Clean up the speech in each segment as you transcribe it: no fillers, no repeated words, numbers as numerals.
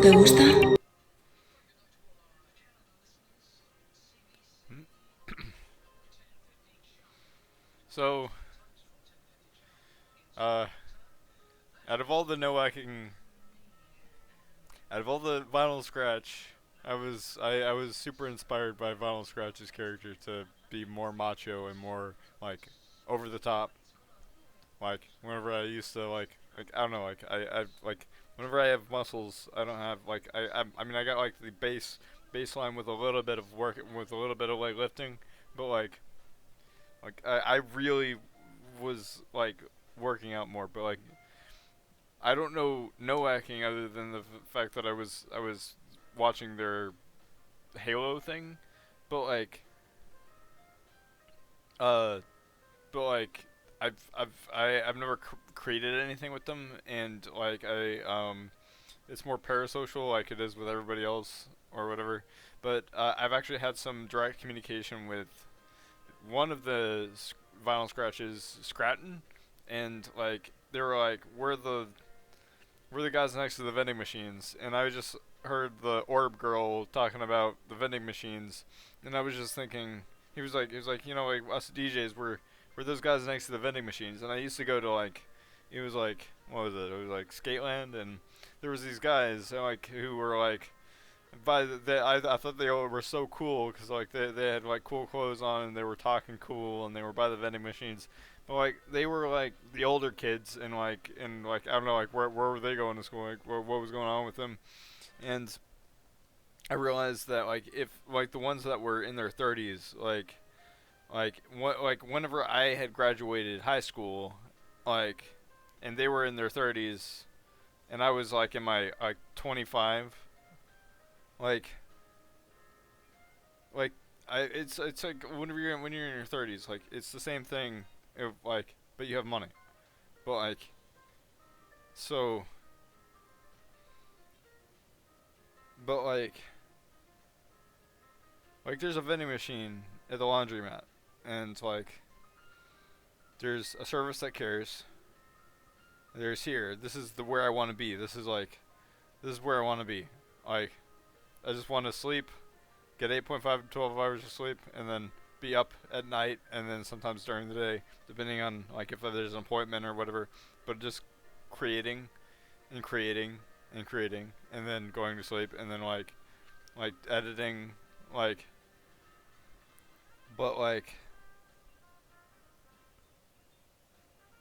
podcast te gusta? So, uh, out of all the no whacking, out of all the Vinyl Scratch, I was super inspired by Vinyl Scratch's character to be more macho and more like over the top. Like whenever I used to like I don't know I like whenever I have muscles I don't have like I mean I got like the baseline with a little bit of work with a little bit of like lifting, but I really was like working out more, but like I don't know no hacking other than the fact that I was watching their Halo thing, but uh but like I've never created anything with them, and like I it's more parasocial like it is with everybody else or whatever. But I've actually had some direct communication with one of the vinyl scratches, Scratton, and like they were like, we're the guys next to the vending machines, and I just heard the orb girl talking about the vending machines, and I was just thinking, he was like, you know, like us DJs, we're those guys next to the vending machines, and I used to go to like, it was like, what was it? It was like Skateland, and there was these guys like who were like, I thought they all were so cool because like they had like cool clothes on and they were talking cool and they were by the vending machines, but like they were like the older kids and like I don't know like where were they going to school, like what was going on with them. And I realized that like if like the ones that were in their 30s, like what like whenever I had graduated high school, like and they were in their 30s and I was like in my like 25, like like it's like whenever when you're in your 30s, like it's the same thing, if, like but you have money, but so but like there's a vending machine at the laundromat, and like there's a service that cares. There's here. This is the where I want to be. This is where I want to be. Like I just want to sleep, get 8.5 to 12 hours of sleep, and then be up at night, and then sometimes during the day, depending on like if there's an appointment or whatever. But just creating and creating and creating, and then going to sleep, and then like editing, like but like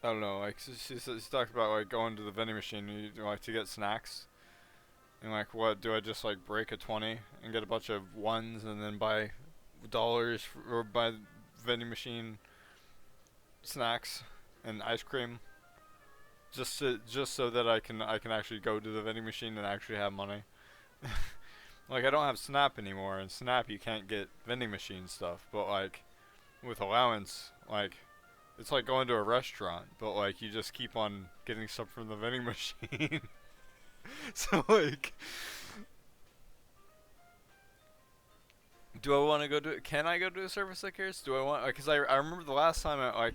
I don't know, like she talked about like going to the vending machine like to get snacks. And like, what do I just like break a 20 and get a bunch of ones and then buy dollars or buy vending machine snacks and ice cream just so that I can actually go to the vending machine and actually have money. Like I don't have Snap anymore, and Snap you can't get vending machine stuff, but like with allowance, like it's like going to a restaurant, but like you just keep on getting stuff from the vending machine. So like do I want to go to? Can I go to a service that cares? Do I want? Because I remember the last time I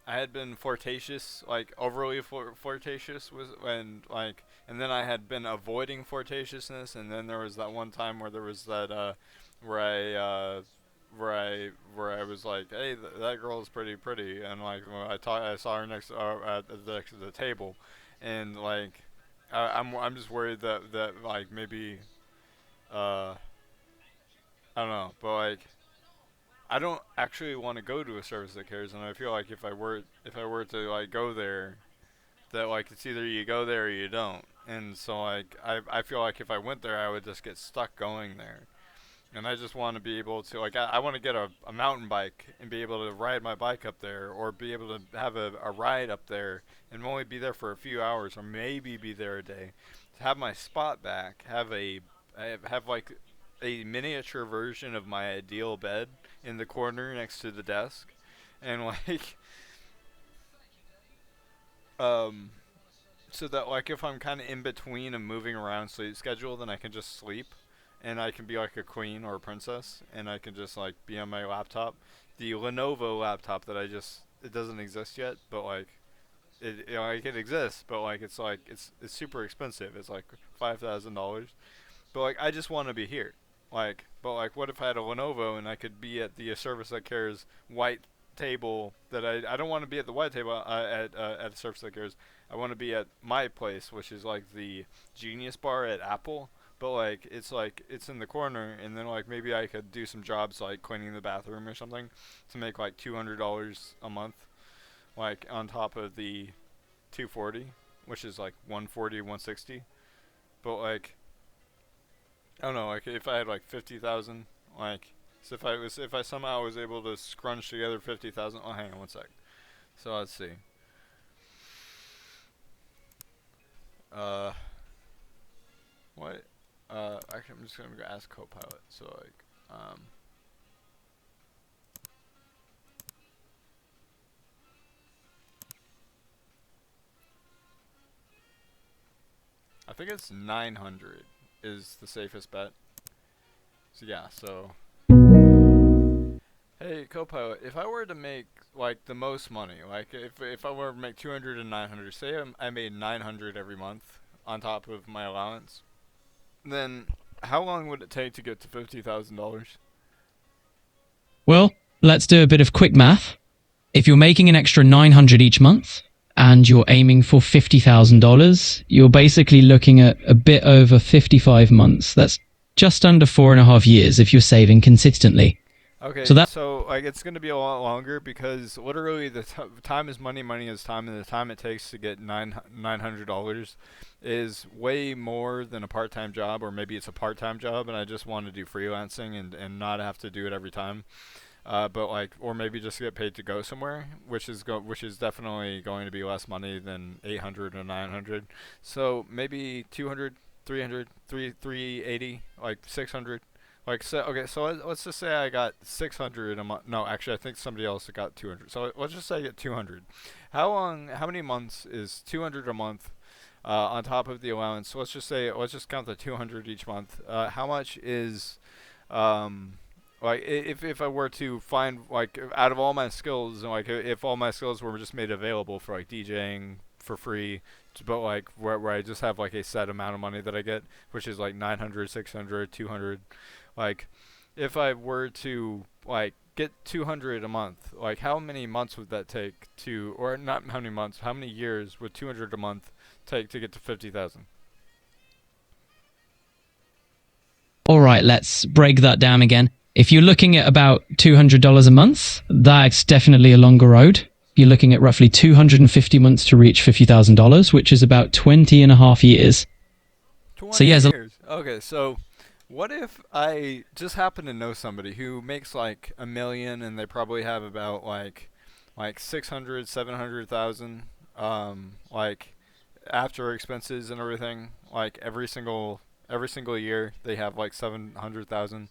had been flirtatious, like overly flirtatious with when like, and then I had been avoiding flirtatiousness, and then there was that one time where there was that where I where I was like, hey, that girl is pretty, and like when I saw her next next to the table, and like I'm just worried that like maybe uh I don't know, but like I don't actually want to go to a service that cares, and I feel like if I were to like go there, that like it's either you go there or you don't, and so like I feel like if I went there, I would just get stuck going there, and I just want to be able to like I want to get a mountain bike and be able to ride my bike up there, or be able to have a ride up there and only be there for a few hours, or maybe be there a day, to have my spot back, have like a miniature version of my ideal bed in the corner next to the desk, and like um so that like if I'm kind of in between a moving around sleep schedule, then I can just sleep, and I can be like a queen or a princess, and I can just like be on my laptop, the Lenovo laptop that I just it doesn't exist yet, but like like it exists, but like it's super expensive. It's like $5,000. But like I just want to be here. But like what if I had a Lenovo and I could be at the Service That Cares white table that I don't want to be at the white table at a Service That Cares. I want to be at my place, which is like the Genius Bar at Apple. But like it's in the corner, and then like maybe I could do some jobs like cleaning the bathroom or something to make like $200 a month, like on top of the 240, which is like 140, 160. But like I don't know, like if I had like 50,000, like so if I somehow was able to scrunch together 50,000. Oh, hang on one sec. So let's see. Uh, what? Actually, I'm just gonna go ask Copilot. So I think it's 900 is the safest bet. So yeah, so hey Copilot, if I were to make like the most money, like if I were to make 200 and 900, say I made 900 every month on top of my allowance, then how long would it take to get to $50,000? Well, let's do a bit of quick math. If you're making an extra 900 each month and you're aiming for $50,000, you're basically looking at a bit over 55 months. That's just under 4.5 years if you're saving consistently. So Okay, that so like it's gonna be a lot longer because literally time is money, money is time, and the time it takes to get $900 is way more than a part-time job, or maybe it's a part-time job, and I just want to do freelancing and not have to do it every time. But like, or maybe just get paid to go somewhere, which is definitely going to be less money than 800 or 900. So maybe 200, 300, 380, like 600. Like so, okay. So let's just say I got 600 a month. No, actually, I think somebody else got 200. So let's just say I get 200. How long? How many months is 200 a month? On top of the allowance. So let's just count the 200 each month. How much is um, like if I were to find like out of all my skills, and like if all my skills were just made available for like DJing for free, but like where I just have like a set amount of money that I get, which is like 900, 600, 200. Like if I were to like get 200 a month, like how many months would that take to, or not how many months, how many years would 200 a month take to get to 50,000? All right, let's break that down again. If you're looking at about $200 a month, that's definitely a longer road. You're looking at roughly 250 months to reach $50,000, which is about 20 and a half years. So 20 yes, years. Okay, so what if I just happen to know somebody who makes like a million and they probably have about like 600, 700,000 like after expenses and everything, like every single year they have like 700,000.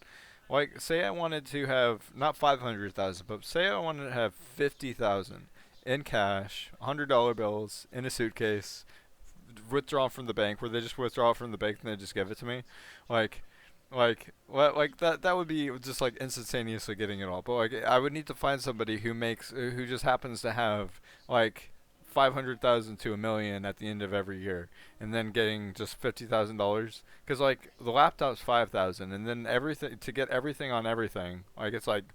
Like say I wanted to have not 500,000, but say I wanted to have 50,000 in cash, $100 bills in a suitcase, withdraw from the bank, where they just withdraw it from the bank and they just give it to me, like like that would be just like instantaneously getting it all. But like I would need to find somebody who just happens to have like 500,000 to a million at the end of every year, and then getting just $50,000. Because like the laptop's 5,000, and then everything to get everything on everything, like it's like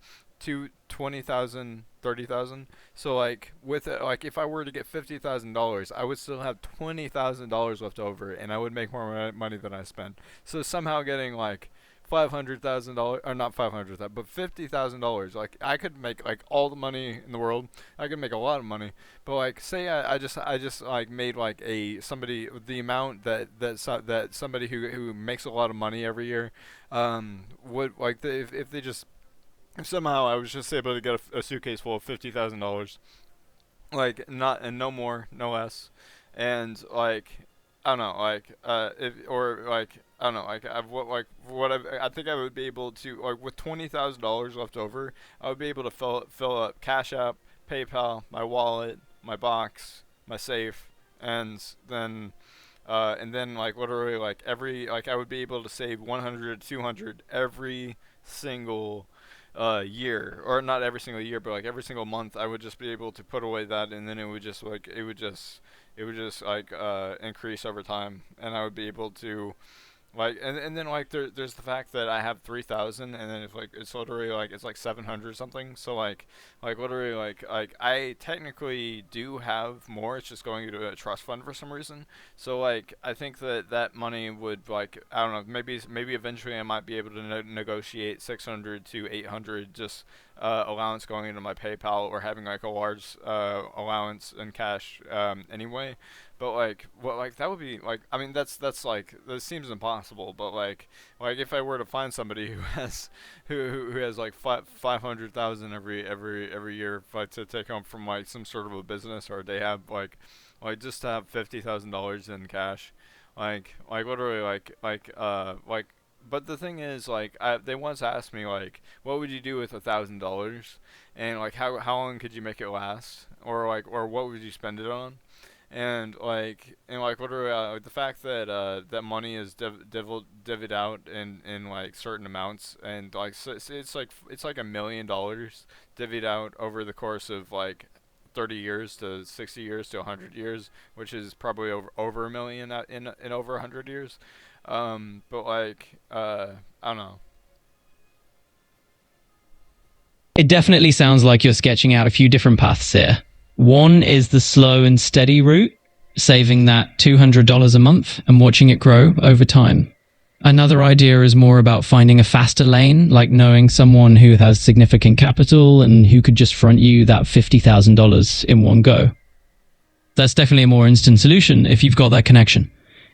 20,000, 30,000. So like with it, like if I were to get $50,000, I would still have $20,000 left over, and I would make more money than I spent. So somehow getting like $500,000, or not 500, but $50,000. Like I could make like all the money in the world. I could make a lot of money. But like say I just like made like a somebody the amount that somebody who makes a lot of money every year would like if they just if somehow I was just able to get a suitcase full of $50,000, like not and no more, no less, and like I don't know, like if or like I don't know, like I think I would be able to like with $20,000 left over, I would be able to fill up Cash App, PayPal, my wallet, my box, my safe, and then like literally like every like I would be able to save 100, 200 every single year, or not every single year, but like every single month, I would just be able to put away that, and then it would just like increase over time, and I would be able to like, and then like there's the fact that I have 3,000, and then it's literally like it's like 700 something. So like literally like I technically do have more. It's just going into a trust fund for some reason. So like I think that that money would like I don't know, maybe eventually I might be able to negotiate 600 to 800 just allowance going into my PayPal, or having like a large allowance in cash anyway. But like, what like that would be like? I mean, that's like that seems impossible. But like if I were to find somebody who has who has like 500,000 every year, like to take home from like some sort of a business, or they have like just to have $50,000 in cash, like literally like. But the thing is, like, they once asked me, like, what would you do with $1,000, and like, how long could you make it last, or what would you spend it on? And like literally like the fact that that money is divvied out in like certain amounts, and like so it's like $1 million divvied out over the course of like 30 years to 60 years to 100 years, which is probably over a million in over 100 years. But like I don't know. It definitely sounds like you're sketching out a few different paths here. One is the slow and steady route, saving that $200 a month and watching it grow over time. Another idea is more about finding a faster lane, like knowing someone who has significant capital and who could just front you that $50,000 in one go. That's definitely a more instant solution if you've got that connection.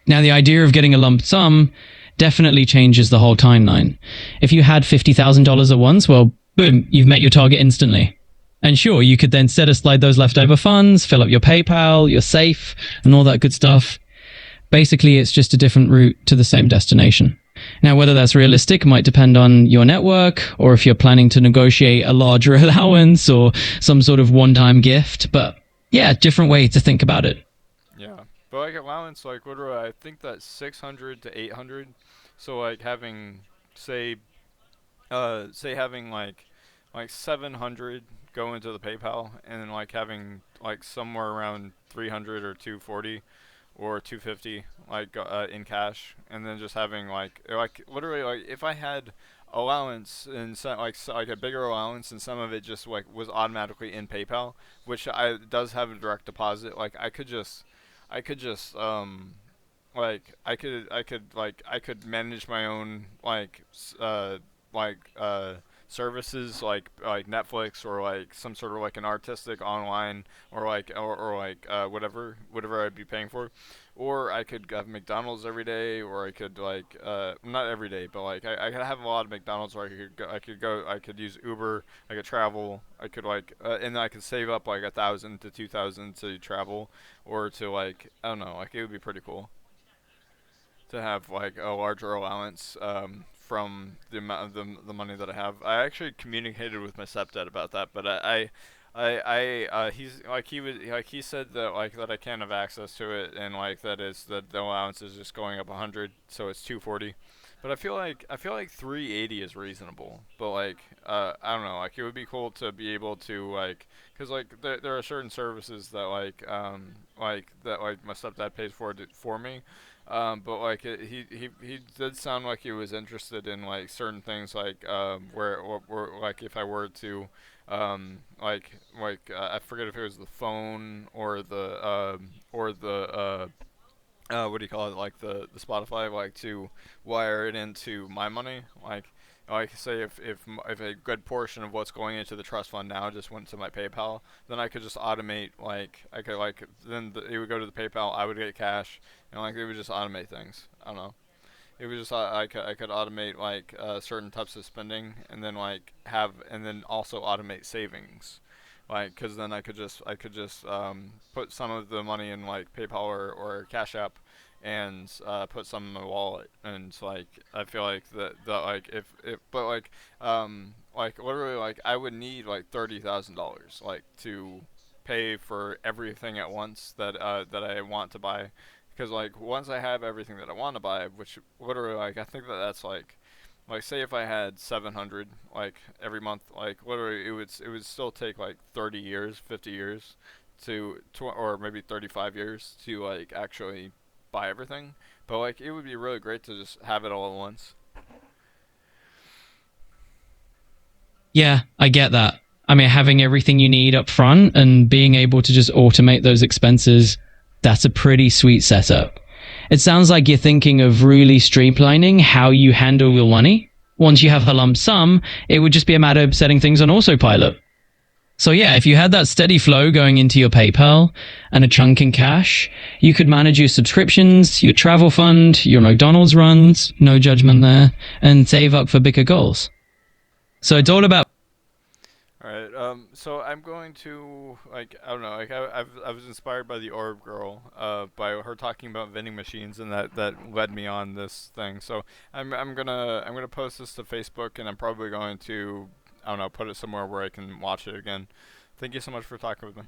Now, the idea of getting a lump sum definitely changes the whole timeline. If you had $50,000 at once, well, boom, you've met your target instantly. And sure, you could then set aside those leftover funds, fill up your PayPal, your safe, and all that good stuff. Basically, it's just a different route to the same destination. Now, whether that's realistic might depend on your network, or if you're planning to negotiate a larger allowance or some sort of one time gift. But yeah, different way to think about it. Yeah, but like allowance, like literally, I think that's 600 to 800. So like having, say, say having like 700 go into the PayPal, and then like having like somewhere around 300 or 240 or 250 like in cash, and then just having like literally like if I had allowance and some like a bigger allowance, and some of it just like was automatically in PayPal, which I does have a direct deposit. Like I could just like I could manage my own like services, like Netflix, or like some sort of like an artistic online, or like whatever I'd be paying for. Or I could have McDonald's every day, or I could like not every day, but like I could have a lot of McDonald's, where I could use Uber, I could travel, I could and then I could save up like 1,000 to 2,000 to travel, or to like I don't know, like it would be pretty cool to have like a larger allowance from the amount of the money that I have. I actually communicated with my stepdad about that, but he's like he said that like that I can't have access to it, and like that is that the allowance is just going up 100, so it's 240. But I feel like 380 is reasonable. But like I don't know, like it would be cool to be able to like, cuz like there are certain services that like that like my stepdad pays for me. But like he did sound like he was interested in like certain things, like where like if I were to I forget if it was the phone, or the what do you call it, like the Spotify, like to wire it into my money, like say if a good portion of what's going into the trust fund now just went to my PayPal, then I could just automate, like I could like then it would go to the PayPal, I would get cash, and like it would just automate things. I don't know. It was just I could automate like certain types of spending, and then and then also automate savings, like because then I could just put some of the money in like PayPal, or Cash App, and put some in my wallet. And like I feel like that like if but like literally like I would need like $30,000 like to pay for everything at once that I want to buy, because like once I have everything that I want to buy, which literally like I think that that's like like say if I had 700 like every month, like literally it would still take like 30 years, 50 years or maybe 35 years to like actually buy everything. But like it would be really great to just have it all at once. Yeah, I get that. I mean, having everything you need up front and being able to just automate those expenses, that's a pretty sweet setup. It sounds like you're thinking of really streamlining how you handle your money. Once you have a lump sum, it would just be a matter of setting things on autopilot. So yeah, if you had that steady flow going into your PayPal and a chunk in cash, you could manage your subscriptions, your travel fund, your McDonald's runs, no judgment there, and save up for bigger goals. So it's all about. All right. So I'm going to like I don't know. Like I was inspired by the Orb Girl. By her talking about vending machines, and that led me on this thing. So I'm gonna post this to Facebook, and I'm probably going to I don't know put it somewhere where I can watch it again. Thank you so much for talking with me.